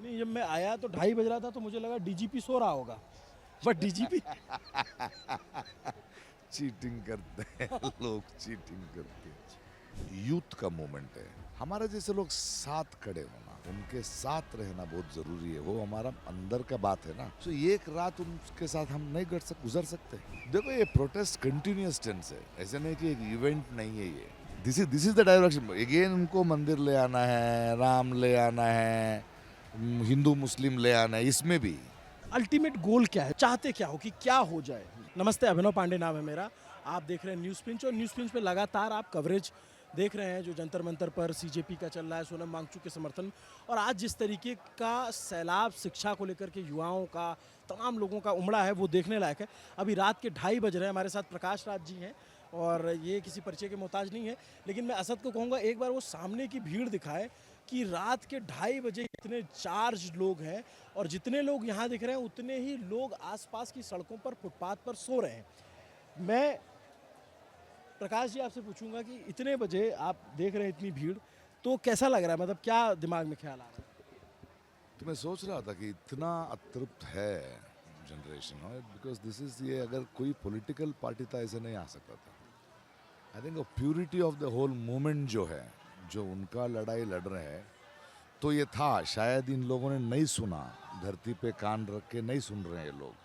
नहीं, जब मैं आया तो 2:30 बज रहा था तो मुझे लगा डीजीपी सो रहा होगा, बट डीजीपी चीटिंग करते हैं लोग, चीटिंग करते हैं। यूथ का मोमेंट है, हमारे जैसे लोग साथ खड़े होना, उनके साथ रहना बहुत जरूरी है। वो हमारा अंदर का बात है ना। तो एक रात उनके साथ हम नहीं गुजर सकते। देखो, ये प्रोटेस्ट कंटिन्यूस टेंस है, ऐसे नहीं कि एक इवेंट नहीं है ये। This is the direction. Again उनको मंदिर ले आना है, राम ले आना है, हिंदू मुस्लिम ले आना है, इसमें भी अल्टीमेट गोल क्या है, चाहते क्या हो कि क्या हो जाए। नमस्ते, अभिनव पांडे नाम है मेरा। आप देख रहे हैं न्यूज़ पिंच, और न्यूज़ पिंच पे लगातार आप कवरेज देख रहे हैं जो जंतर मंतर पर सीजेपी का चल रहा है, सोनम वांगचुक के समर्थन। और आज जिस तरीके का सैलाब शिक्षा को लेकर के युवाओं का, तमाम लोगों का उमड़ा है, वो देखने लायक है। अभी रात के 2:30 बज रहे हैं। हमारे साथ प्रकाश राज जी हैं, और ये किसी परिचय के मोहताज नहीं है। लेकिन मैं असद को कहूँगा एक बार वो सामने की भीड़ दिखाए कि रात के 2:30 बजे इतने चार्ज लोग हैं, और जितने लोग यहाँ दिख रहे हैं उतने ही लोग आसपास की सड़कों पर, फुटपाथ पर सो रहे हैं। मैं प्रकाश जी आपसे पूछूंगा कि इतने बजे आप देख रहे हैं इतनी भीड़, तो कैसा लग रहा है, मतलब क्या दिमाग में ख्याल आ रहा है? तो मैं सोच रहा था कि इतना अतृप्त है जनरेशन, बिकॉज दिस इज, ये अगर कोई पॉलिटिकल पार्टी था ऐसे नहीं आ सकता था। I think purity of the whole movement जो है, जो उनका लड़ाई लड़ रहे हैं, तो ये था। शायद इन लोगों ने नहीं सुना, धरती पे कान रख के नहीं सुन रहे हैं ये लोग।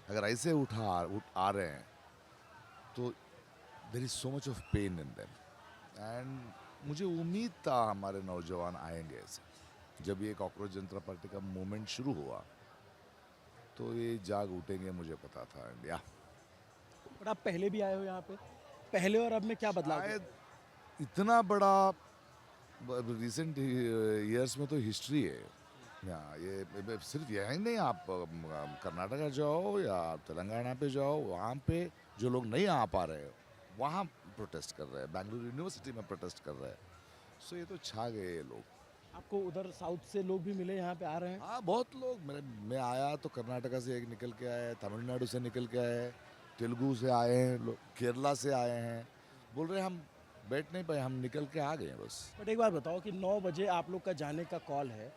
अगर ऐसे आ रहे हैं तो there is so much of pain in them. And मुझे उम्मीद था हमारे नौजवान आएंगे ऐसे। जब ये कॉकरोच जनता पार्टी का मूवमेंट शुरू हुआ तो ये जाग उठेंगे, मुझे पता था। इंडिया बट आप पहले भी आए हो यहाँ पे, पहले और अब में क्या बदलाव दिखा शायद इतना बड़ा रिसेंट ईयर्स में तो हिस्ट्री है। यहाँ ये सिर्फ यही नहीं, आप कर्नाटका जाओ या तेलंगाना पे जाओ, वहाँ पे जो लोग नहीं आ पा रहे हैं वहाँ प्रोटेस्ट कर रहे हैं, बेंगलुरु यूनिवर्सिटी में प्रोटेस्ट कर रहे हैं। सो ये तो छा गए ये लोग। आपको उधर साउथ से लोग भी मिले यहाँ पे आ रहे हैं? हाँ, बहुत लोग। मैं आया तो कर्नाटका से एक निकल के आए, तमिलनाडु से निकल के आए, तेलुगु से आए हैं लोग, केरला से आए हैं। बोल रहे हम बैठ नहीं पाए, हम निकल के आ गए हैं बस। बट एक बार बताओ कि 9 बजे आप लोग का जाने का कॉल है,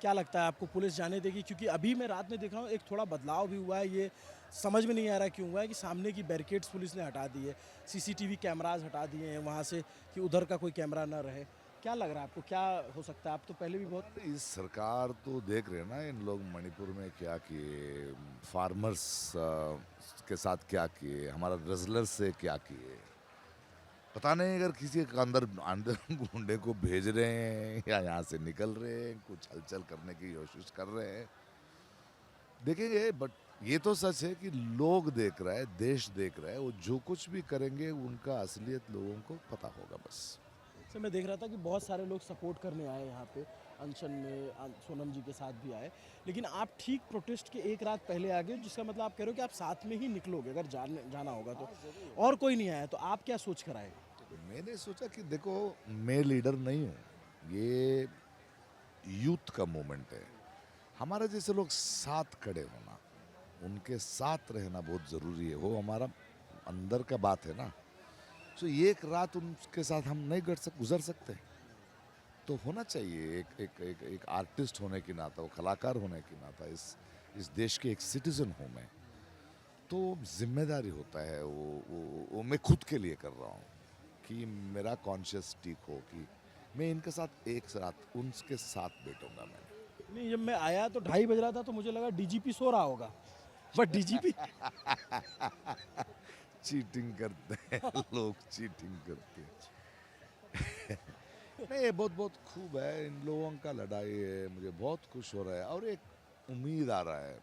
क्या लगता है आपको पुलिस जाने देगी? क्योंकि अभी मैं रात में देख रहा हूँ एक थोड़ा बदलाव भी हुआ है, ये समझ में नहीं आ रहा क्यों हुआ है कि सामने की बैरिकेड्स पुलिस ने हटा दी है, सीसीटीवी कैमराज हटा दिए हैं वहाँ से कि उधर का कोई कैमरा ना रहे। क्या लग रहा है आपको, क्या हो सकता है? आप तो पहले भी बहुत इस सरकार तो देख रहे हैं ना, इन लोग मणिपुर में क्या किए, फार्मर्स के साथ क्या किए, हमारा रेजलर से क्या किए। पता नहीं अगर किसी के अंदर अंदर गुंडे को भेज रहे हैं या यहाँ से निकल रहे हैं, कुछ हलचल करने की कोशिश कर रहे हैं, देखेंगे। बट ये तो सच है कि लोग देख रहा है, देश देख रहा है, वो जो कुछ भी करेंगे उनका असलियत लोगों को पता होगा बस। से मैं देख रहा था कि बहुत सारे लोग सपोर्ट करने आए यहाँ पे अनशन में, सोनम जी के साथ भी आए। लेकिन आप ठीक प्रोटेस्ट के एक रात पहले आ गए, जिसका मतलब आप कह रहे हो कि आप साथ में ही निकलोगे अगर जाना होगा तो, और कोई नहीं आया तो आप क्या सोच कर आए? मैंने सोचा कि देखो, मैं लीडर नहीं हूँ, ये यूथ का मोमेंट है। हमारे जैसे लोग साथ खड़े होना, उनके साथ रहना बहुत ज़रूरी है। वो हमारा अंदर का बात है ना। तो एक रात उनके साथ हम नहीं गुजर सकते। तो होना चाहिए एक आर्टिस्ट होने की नाता, वो कलाकार होने की नाता, इस देश के एक सिटीजन हूँ मैं। तो जिम्मेदारी होता है, वो मैं खुद के लिए कर रहा हूँ कि मेरा कॉन्शियस ठीक हो, कि मैं इनके साथ एक रात उनके साथ बैठूंगा मैं। नहीं, जब मैं आया तो 2:30 बज रहा था तो मुझे लगा डीजीपी सो रहा होगा, बट डीजीपी चीटिंग करते हैं लोग, चीटिंग करते हैं। नहीं, ये बहुत बहुत खूब है, इन लोगों का लड़ाई है। मुझे बहुत खुश हो रहा है, और एक उम्मीद आ रहा है,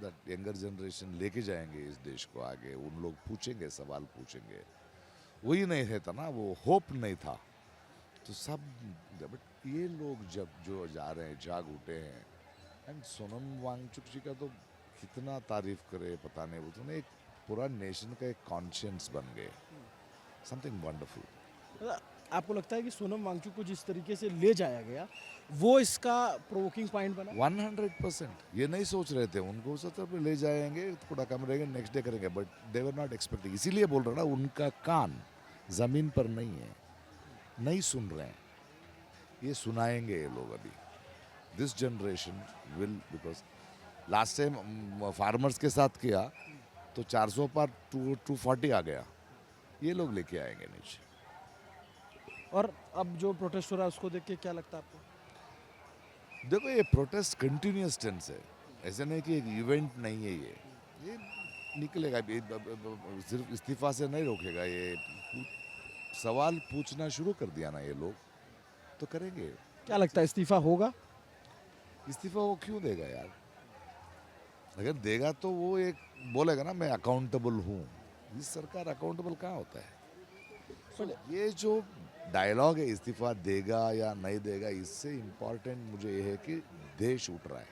दैट यंगर जनरेशन लेके जाएंगे इस देश को आगे। उन लोग पूछेंगे, सवाल पूछेंगे। वही नहीं रहता ना, वो होप नहीं था तो सब। बट ये लोग जब जो जा रहे हैं, जाग उठे हैं। एंड सोनम वांगचुक जी का तो कितना तारीफ करे पता नहीं, वो तो एक पूरा नेशन का एक कॉन्शियंस बन गए, समथिंग वंडरफुल। मतलब आपको लगता है कि सोनम वांगचुक को जिस तरीके से ले जाया गया वो इसका प्रोवोकिंग पॉइंट बना? 100%। ये नहीं सोच रहे थे, उनको सोचा पे ले जाएंगे, थोड़ा कम रहेंगे, नेक्स्ट डे करेंगे, but they were not expecting. इसीलिए बोल रहा ना, उनका कान जमीन पर नहीं है, नहीं सुन रहे हैं। ये सुनाएंगे ये लोग अभी, this generation will, because last time farmers के साथ किया तो 400 पर 240 आ गया, ये लोग लेके आएंगे नीचे। और अब जो प्रोटेस्ट हो रहा है उसको देख के क्या लगता है आपको? देखो ये प्रोटेस्ट कंटिन्यूस टेंस है, ऐसे नहीं कि एक इवेंट नहीं है, ये निकलेगा। सिर्फ इस्तीफा से नहीं रोकेगा, ये सवाल पूछना शुरू कर दिया ना ये लोग, तो करेंगे। क्या लगता है इस्तीफा होगा? इस्तीफा वो क्यों देगा यार? अगर देगा तो वो एक बोलेगा ना मैं अकाउंटेबल हूँ। इस सरकार अकाउंटेबल कहाँ होता है? So, ये जो डायलॉग है इस्तीफा देगा या नहीं देगा, इससे इम्पोर्टेंट मुझे ये है कि देश उठ रहा है,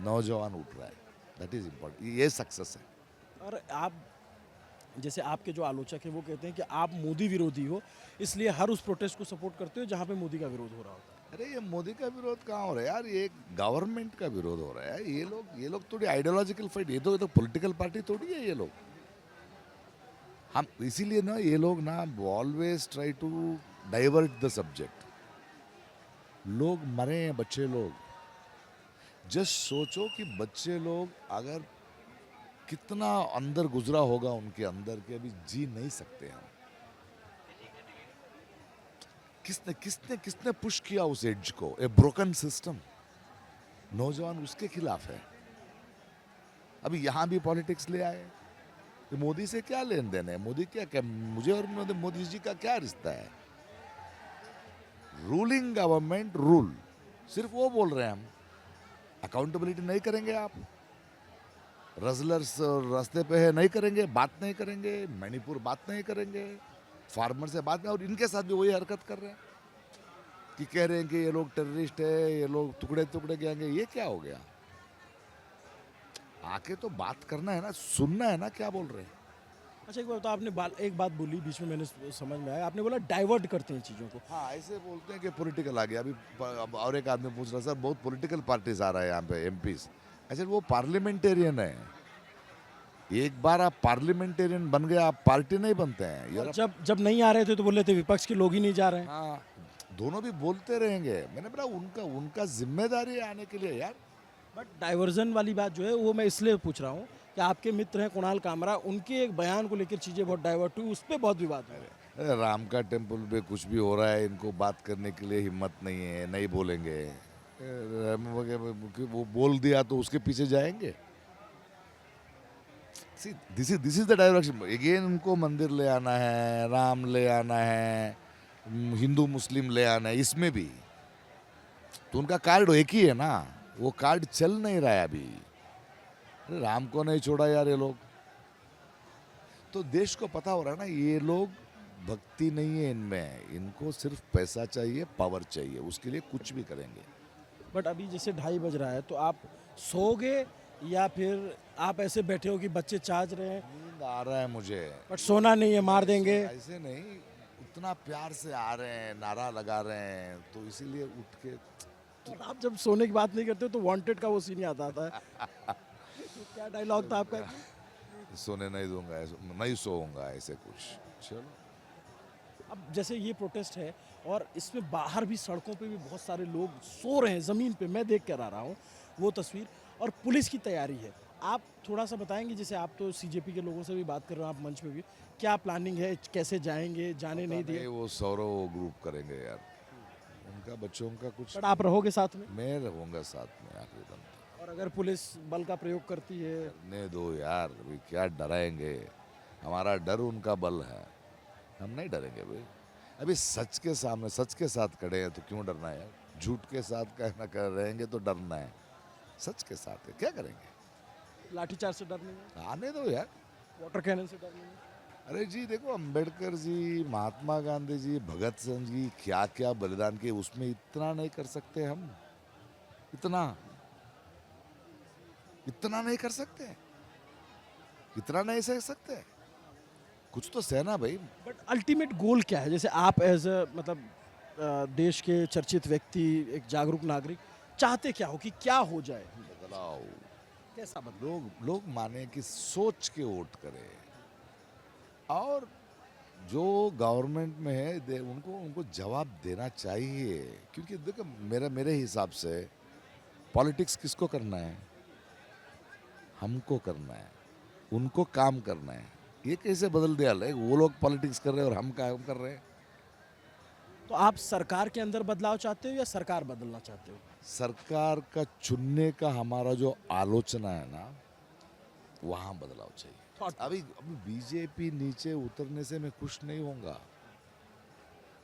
नौजवान उठ रहा है, दैट इज इम्पोर्टेंट, ये सक्सेस है। और आप जैसे आपके जो आलोचक हैं वो कहते हैं कि आप मोदी विरोधी हो, इसलिए हर उस प्रोटेस्ट को सपोर्ट करते हो जहाँ पे मोदी का विरोध हो रहा होता है। अरे ये मोदी का विरोध कहाँ हो रहा है यार? ये गवर्नमेंट का विरोध हो रहा है। ये लोग थोड़ी आइडियोलॉजिकल फाइट, ये तो पॉलिटिकल पार्टी थोड़ी है ये लोग। हम इसीलिए ना ये लोग ना always try to divert the subject. लोग मरे हैं, बच्चे लोग। जस्ट सोचो कि बच्चे लोग अगर कितना अंदर गुजरा होगा उनके अंदर के, अभी जी नहीं सकते हम। किसने किसने किसने पुश किया उस एज को? ए ब्रोकन सिस्टम। नौजवान उसके खिलाफ है। अभी यहां भी पॉलिटिक्स ले आए। तो मोदी से क्या लेन देन है? मोदी क्या क्या मुझे और मोदी जी का क्या रिश्ता है? रूलिंग गवर्नमेंट रूल, सिर्फ वो बोल रहे हैं हम। अकाउंटेबिलिटी नहीं करेंगे आप। रजलर्स रास्ते पे है, नहीं करेंगे, बात नहीं करेंगे। मणिपुर बात नहीं करेंगे, फार्मर से बात नहीं। और इनके साथ भी वही हरकत कर रहे हैं कि कह रहे हैं कि ये लोग टेररिस्ट है, ये लोग टुकड़े टुकड़े गएंगे। ये क्या हो गया? आके तो बात करना है ना, सुनना है ना क्या बोल रहे हैं। अच्छा एक बात बताओ, आपने एक बात बोली बीच में, मैंने समझ में आया, आपने बोला डाइवर्ट करते हैं चीज़ों को। हाँ, ऐसे बोलते हैं कि पॉलिटिकल आ गया। अभी अब और एक आदमी पूछ रहा सर बहुत पॉलिटिकल पार्टीज आ रहा है यहाँ पे, एमपीज। अच्छा वो पार्लियामेंटेरियन है। एक बार आप पार्लियामेंटेरियन बन गए, आप पार्टी नहीं बनते हैं यार। जब जब नहीं आ रहे थे तो बोल रहे थे विपक्ष के लोग ही नहीं जा रहे हैं। हाँ, दोनों भी बोलते रहेंगे। मैंने बोला उनका उनका जिम्मेदारी है आने के लिए यार। बट डाइवर्जन वाली बात जो है वो मैं इसलिए पूछ रहा हूँ कि आपके मित्र हैं कुणाल कामरा, उनके एक बयान को लेकर चीज़ें बहुत डाइवर्ट हुई, उस पर बहुत विवाद हुआ। अरे राम का टेम्पल पे कुछ भी हो रहा है, इनको बात करने के लिए हिम्मत नहीं है, नहीं बोलेंगे। वो बोल दिया तो उसके पीछे जाएंगे। This is the direction. Again उनको मंदिर ले आना है, राम ले आना है, हिंदू मुस्लिम ले आना है। इसमें भी तो उनका कार्ड एक ही है ना, वो कार्ड चल नहीं रहा है अभी। अरे राम को नहीं छोड़ा यार ये लोग। तो देश को पता हो रहा है ना, ये लोग भक्ति नहीं है इनमें, इनको सिर्फ पैसा चाहिए, पावर चाहिए, उसके लिए कुछ भी करेंगे। बट अभी जैसे 2:30 बज रहा है तो आप सोओगे या फिर आप ऐसे बैठे हो कि बच्चे चाच रहे हैं? नींद आ रहा है मुझे, बट सोना नहीं है, मार देंगे। ऐसे नहीं, उतना प्यार से आ रहे हैं, नारा लगा रहे हैं, तो इसीलिए उठ के। और आप जब सोने की बात नहीं करते हो तो वांटेड का वो सीन याद आता है। तो क्या डायलॉग था आपका? सोने नहीं दूंगा, नहीं सोऊंगा, ऐसे कुछ। चलो अब जैसे ये प्रोटेस्ट है और इसमें बाहर भी सड़कों पे भी बहुत सारे लोग सो रहे हैं ज़मीन पे, मैं देख कर आ रहा हूँ वो तस्वीर। और पुलिस की तैयारी है, आप थोड़ा सा बताएंगे, जैसे आप तो सीजेपी के लोगों से भी बात कर रहे हो, आप मंच पे भी, क्या प्लानिंग है, कैसे जाएंगे, जाने नहीं दिए? वो सौरव ग्रुप करेंगे यार, उनका बच्चों का कुछ। बट आप रहोगे साथ में? मैं रहूंगा साथ में आखिरी दम तक। और अगर पुलिस बल का प्रयोग करती है? करने दो यार, अभी क्या डराएंगे? हमारा डर उनका बल है, हम नहीं डरेंगे भाई। अभी सच के सामने, सच के साथ खड़े हैं तो क्यों डरना है यार? झूठ के साथ कहना कर रहेंगे तो डरना है। सच के साथ है, क्या करेंगे? लाठीचार्ज से डर नहीं है? आने दो यार। वाटर कैनन से डर नहीं है? अरे जी देखो, अंबेडकर जी, महात्मा गांधी जी, भगत सिंह जी क्या क्या बलिदान किए, उसमें इतना नहीं कर सकते हम? इतना इतना नहीं कर सकते, इतना नहीं सह सकते? कुछ तो सहना भाई। बट अल्टीमेट गोल क्या है? जैसे आप एज अ मतलब देश के चर्चित व्यक्ति, एक जागरूक नागरिक, चाहते क्या हो कि क्या हो जाए? बदलाव। कैसा बदलाव? लोग माने कि सोच के वोट करें, और जो गवर्नमेंट में है उनको उनको जवाब देना चाहिए। क्योंकि देखो मेरे हिसाब से पॉलिटिक्स किसको करना है? हमको करना है, उनको काम करना है। ये कैसे बदल दिया है? वो लोग पॉलिटिक्स कर रहे हैं और हम काम कर रहे हैं। तो आप सरकार के अंदर बदलाव चाहते हो या सरकार बदलना चाहते हो? सरकार का चुनने का हमारा जो आलोचना है ना, वहाँ बदलाव चाहिए। Thought अभी बीजेपी नीचे उतरने से मैं खुश नहीं होऊंगा।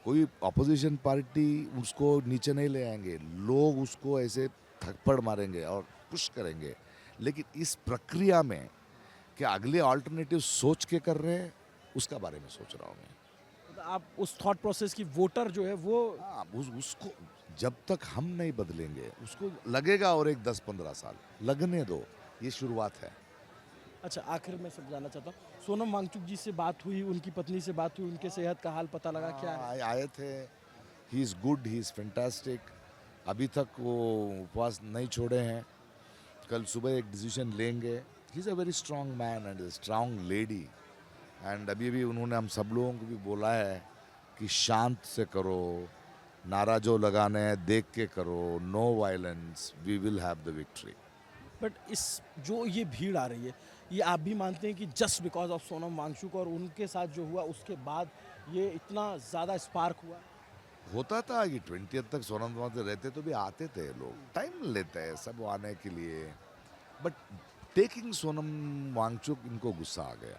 कोई अपोजिशन पार्टी उसको नीचे नहीं ले आएंगे, लोग उसको ऐसे थप्पड़ मारेंगे और पुश करेंगे। लेकिन इस प्रक्रिया में क्या अगले अल्टरनेटिव सोच के कर रहे हैं, उसका बारे में सोच रहा हूँ मैं। तो आप उस थॉट प्रोसेस की वोटर जो है वो हाँ, उसको जब तक हम नहीं बदलेंगे उसको लगेगा और एक 10-15 साल लगने दो, ये शुरुआत है। अच्छा, आखिर में सब जानना चाहता हूँ, सोनम वांगचुक जी से बात हुई, उनकी पत्नी से बात हुई, उनके सेहत का हाल पता लगा क्या है? आए थे, he is good, he is fantastic. अभी तक वो उपवास नहीं छोड़े हैं, कल सुबह एक डिसीजन लेंगे। ही is a very strong man and strong lady. And अभी भी उन्होंने हम सब लोगों को भी बोला है कि शांत से करो, नारा जो लगाने हैं देख के करो, no violence, we will have the victory. But इस जो ये भीड़ आ रही है, ये आप भी मानते हैं कि just because of Sonam Wangchuk और उनके साथ जो हुआ उसके बाद ये इतना ज़्यादा स्पार्क हुआ? होता था कि 20 तक सोनम वहाँ पे रहते तो भी आते थे लोग, टाइम लेते हैं सब आने के लिए। बट टेकिंग सोनम वांगचुक, इनको गुस्सा आ गया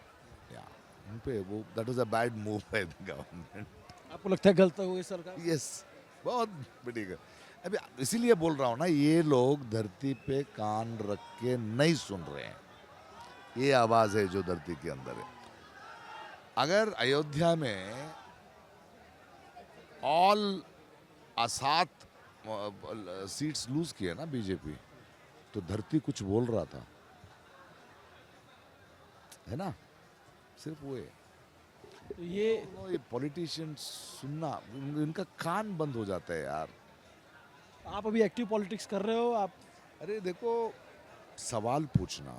या उन पे वो, that was a bad move by the government. आपको लगता है गलत हो गई सरकार? यस, बहुत बड़ी अभी इसीलिए बोल रहा हूँ ना, ये लोग धरती पे कान रख के नहीं सुन रहे हैं। ये आवाज है जो धरती के अंदर है। अगर अयोध्या में ऑल 7 सीट्स लूज किए ना बीजेपी, तो धरती कुछ बोल रहा था, है ना? सिर्फ वो है। तो ये पॉलिटिशियंस सुनना, इनका कान बंद हो जाता है यार। आप अभी एक्टिव पॉलिटिक्स कर रहे हो आप? अरे देखो, सवाल पूछना,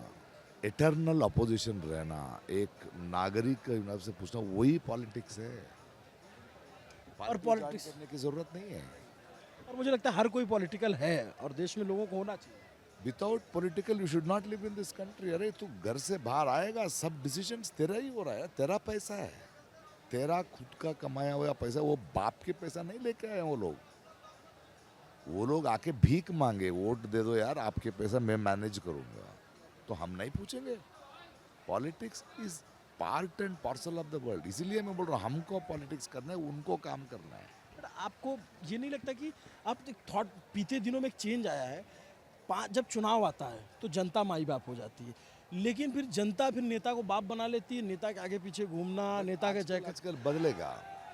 इटर्नल अपोजिशन रहना, एक नागरिक के हिसाब से पूछना, वही पॉलिटिक्स है। और फालतू पॉलिटिक्स जान करने की जरूरत नहीं है। और मुझे लगता है हर कोई पॉलिटिकल है और देश में लोगों को होना चाहिए। Without political you should not live in this country. अरे तू घर से बाहर आएगा, सब डिसीजंस तेरा ही हो रहा है, तेरा पैसा है, तेरा खुद का कमाया हुआ पैसा। वो बाप के पैसा नहीं लेके आए वो लोग आके भीख मांगे, वोट दे दो यार, आपके पैसा मैं मैनेज करूंगा, तो हम नहीं पूछेंगे। Politics is part and parcel of the world. इसीलिए मैं बोल रहा हूँ, हमको पॉलिटिक्स करना है, उनको काम करना है। बट आपको ये नहीं लगता कि आप थॉट, बीते दिनों में एक चेंज आया है, जब चुनाव आता है तो जनता माई बाप हो जाती है, लेकिन फिर जनता फिर नेता को बाप बना लेती है, नेता के आगे पीछे घूमना, नेता के जय। आजकल बदलेगा,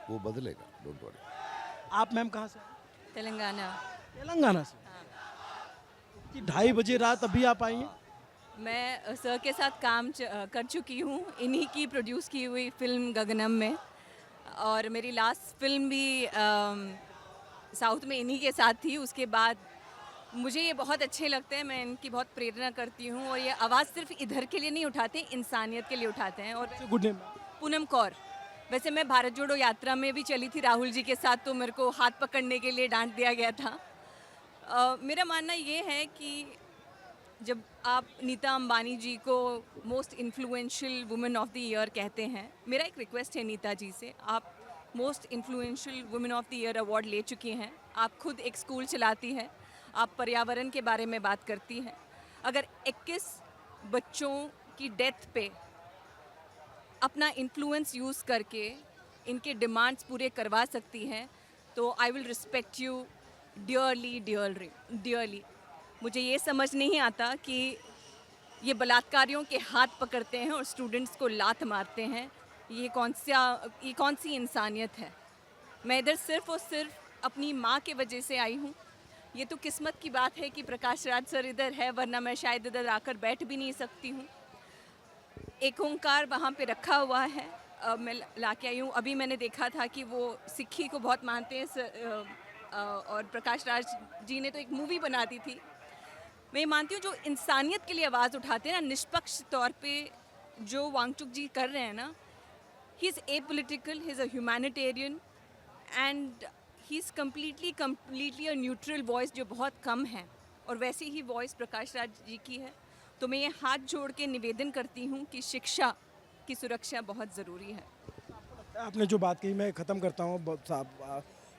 वो बदलेगा, डोंट वरी। आप मैम कहाँ से? तेलंगाना। तेलंगाना से? कि 2:30 बजे रात अभी आप आई हैं? मैं सर के साथ काम कर चुकी हूँ, इन्हीं की प्रोड्यूस की हुई फिल्म गगनम में, और मेरी लास्ट फिल्म भी साउथ में इन्हीं के साथ थी। उसके बाद मुझे ये बहुत अच्छे लगते हैं, मैं इनकी बहुत प्रेरणा करती हूँ, और ये आवाज़ सिर्फ इधर के लिए नहीं उठाते, इंसानियत के लिए उठाते हैं। और गुड नेम। पूनम कौर। वैसे मैं भारत जोड़ो यात्रा में भी चली थी राहुल जी के साथ, तो मेरे को हाथ पकड़ने के लिए डांट दिया गया था। मेरा मानना ये है कि जब आप नीता अंबानी जी को most influential women of the year कहते हैं, मेरा एक रिक्वेस्ट है नीता जी से, आप most influential women of the year award ले चुकी हैं, आप खुद एक स्कूल चलाती हैं, आप पर्यावरण के बारे में बात करती हैं। अगर 21 बच्चों की डेथ पे अपना इन्फ्लुएंस यूज़ करके इनके डिमांड्स पूरे करवा सकती हैं, तो I will respect you dearly dearly dearly. मुझे ये समझ नहीं आता कि ये बलात्कारियों के हाथ पकड़ते हैं और स्टूडेंट्स को लात मारते हैं, ये कौन सी इंसानियत है। मैं इधर सिर्फ़ और सिर्फ अपनी माँ के वजह से आई हूँ। ये तो किस्मत की बात है कि प्रकाश राज सर इधर है, वरना मैं शायद इधर आकर बैठ भी नहीं सकती हूँ। एक ओंकार वहाँ पे रखा हुआ है, मैं ला के आई हूँ। अभी मैंने देखा था कि वो सिक्खी को बहुत मानते हैं, और प्रकाश राज जी ने तो एक मूवी बना दी थी। मैं ये मानती हूँ जो इंसानियत के लिए आवाज़ उठाते हैं ना, निष्पक्ष तौर पे जो वांगचुक जी कर रहे हैं ना, he is apolitical, he is a humanitarian, and he is completely a neutral voice, जो बहुत कम है। और वैसी ही वॉइस प्रकाश राज जी की है। तो मैं ये हाथ जोड़ के निवेदन करती हूँ कि शिक्षा की सुरक्षा बहुत ज़रूरी है। आपने जो बात कही मैं ख़त्म करता हूँ,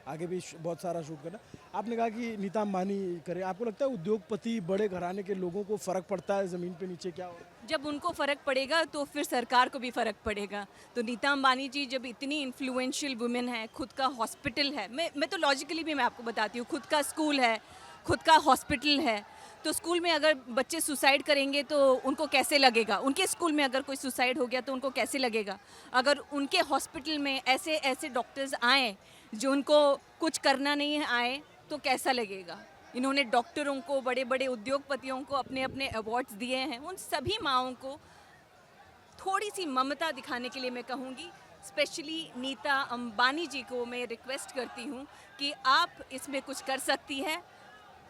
आगे भी बहुत सारा शूट करना। आपने कहा कि नीता अंबानी करे, आपको लगता है उद्योगपति बड़े घराने के लोगों को फ़र्क पड़ता है ज़मीन पे नीचे क्या हो रहा है? जब उनको फ़र्क पड़ेगा तो फिर सरकार को भी फ़र्क पड़ेगा। तो नीता अंबानी जी जब इतनी इन्फ्लुएंशियल वुमेन है, खुद का हॉस्पिटल है, मैं तो लॉजिकली भी मैं आपको बताती हूँ, खुद का स्कूल है, खुद का हॉस्पिटल है, तो स्कूल में अगर बच्चे सुसाइड करेंगे तो उनको कैसे लगेगा? उनके स्कूल में अगर कोई सुसाइड हो गया तो उनको कैसे लगेगा? अगर उनके हॉस्पिटल में ऐसे ऐसे डॉक्टर्स आएँ जो उनको कुछ करना नहीं आए तो कैसा लगेगा? इन्होंने डॉक्टरों को, बड़े बड़े उद्योगपतियों को अपने अपने अवार्ड्स दिए हैं। उन सभी माँओं को थोड़ी सी ममता दिखाने के लिए मैं कहूँगी, स्पेशली नीता अंबानी जी को मैं रिक्वेस्ट करती हूँ कि आप इसमें कुछ कर सकती है।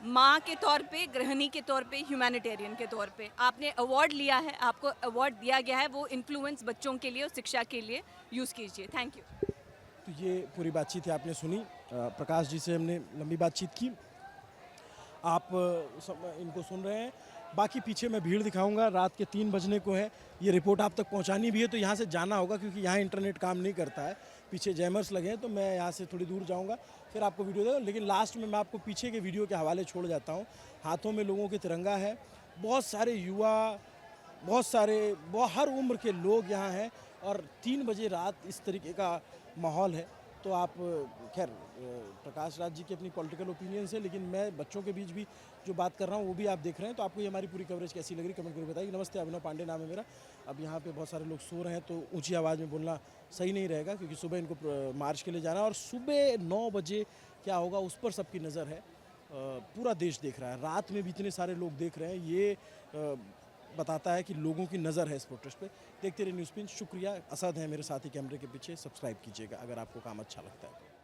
माँ के तौर पे, गृहिणी के तौर पे, ह्यूमैनिटेरियन के तौर पे आपने अवार्ड लिया है, आपको अवार्ड दिया गया है, वो इन्फ्लुएंस बच्चों के लिए और शिक्षा के लिए यूज़ कीजिए। Thank you. तो ये पूरी बातचीत है आपने सुनी, प्रकाश जी से हमने लंबी बातचीत की, आप इनको सुन रहे हैं। बाकी पीछे मैं भीड़ दिखाऊंगा, रात के 3 बजने को है, ये रिपोर्ट आप तक पहुंचानी भी है तो यहाँ से जाना होगा क्योंकि यहाँ इंटरनेट काम नहीं करता है, पीछे जैमर्स लगे हैं, तो मैं यहाँ से थोड़ी दूर जाऊँगा फिर आपको वीडियो दूँगा। लेकिन लास्ट में मैं आपको पीछे के वीडियो के हवाले छोड़ जाता हूँ। हाथों में लोगों के तिरंगा है, बहुत सारे युवा, बहुत हर उम्र के लोग यहाँ हैं और 3 बजे रात इस तरीके का माहौल है। तो आप खैर प्रकाश राज जी की अपनी पॉलिटिकल ओपिनियंस है, लेकिन मैं बच्चों के बीच भी जो बात कर रहा हूँ वो भी आप देख रहे हैं। तो आपको ये हमारी पूरी कवरेज कैसी लग रही कमेंट करके बताइए। नमस्ते, अभिनव पांडे नाम है मेरा। अब यहाँ पे बहुत सारे लोग सो रहे हैं तो ऊंची आवाज़ में बोलना सही नहीं रहेगा क्योंकि सुबह इनको मार्च के लिए जाना है और सुबह 9 बजे क्या होगा उस पर सबकी नज़र है। पूरा देश देख रहा है, रात में भी इतने सारे लोग देख रहे हैं, ये बताता है कि लोगों की नज़र है इस प्रोटेस्ट पे। देखते रहिए न्यूज़ पिंच। शुक्रिया। असद है मेरे साथी कैमरे के पीछे। सब्सक्राइब कीजिएगा अगर आपको काम अच्छा लगता है तो।